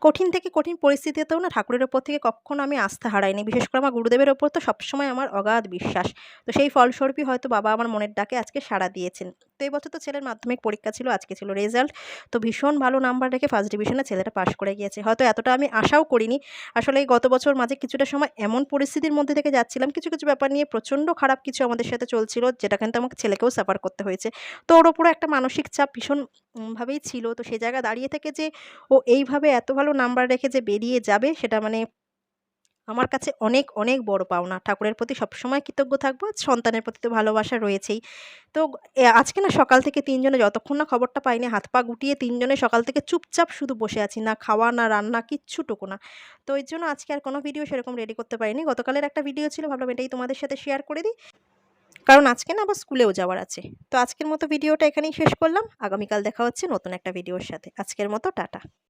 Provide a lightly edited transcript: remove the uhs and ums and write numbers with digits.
কঠিন থেকে কঠিন পরিস্থিতিতেও না ঠাকুরের ওপর থেকে কখনো আমি আস্থা হারাইনি। বিশেষ করে আমার গুরুদেবের ওপর তো সবসময় আমার অগাধ বিশ্বাস। তো সেই ফলস্বরূপই হয়তো বাবা আমার মনের ডাকে আজকে সাড়া দিয়েছেন। তো এই বছর তো ছেলের মাধ্যমিক পরীক্ষা ছিল, আজকে ছিল রেজাল্ট। তো ভীষণ ভালো নাম্বার রেখে ফার্স্ট ডিভিশনে ছেলেটা পাস করে গিয়েছে। হয়তো এতটা আমি আশাও করিনি। আসলে এই গত বছর মাঝে কিছুটা সময় এমন পরিস্থিতির মধ্যে থেকে যাচ্ছিলাম, কিছু ব্যাপার নিয়ে প্রচণ্ড খারাপ কিছু আমাদের সাথে চলছিল, যেটা কিন্তু আমাকে ছেলেকেও সাফার করতে হয়েছে। তো ওর উপরও একটা মানসিক চাপ ভীষণ ভাবেই ছিল। তো সে জায়গায় দাঁড়িয়ে থেকে যে ও এইভাবে এত ভালো নাম্বার রেখে যে বেরিয়ে যাবে, সেটা মানে আমার কাছে অনেক বড় পাওনা। ঠাকুরের প্রতি সবসময় কৃতজ্ঞ থাকবো। আর সন্তানের প্রতি তো ভালোবাসা রয়েছেই। তো আজকে না সকাল থেকে ৩ জনে যতক্ষণ না খবরটা পাইনি, হাত পা গুটিয়ে ৩ জনে সকাল থেকে চুপচাপ শুধু বসে আছি। না খাওয়া, না রান্না, কিচ্ছুটুকু না। তো এর জন্য আজকে আর কোনো ভিডিও সেরকম রেডি করতে পারিনি। গতকালের একটা ভিডিও ছিল, ভাবলাম এটাই তোমাদের সাথে শেয়ার করে দিই। কারণ আজকে না আবার স্কুলেও যাওয়ার আছে। তো আজকের মতো ভিডিওটা এখানেই শেষ করলাম। আগামীকাল দেখা হচ্ছে নতুন একটা ভিডিওর সাথে। আজকের মতো টাটা।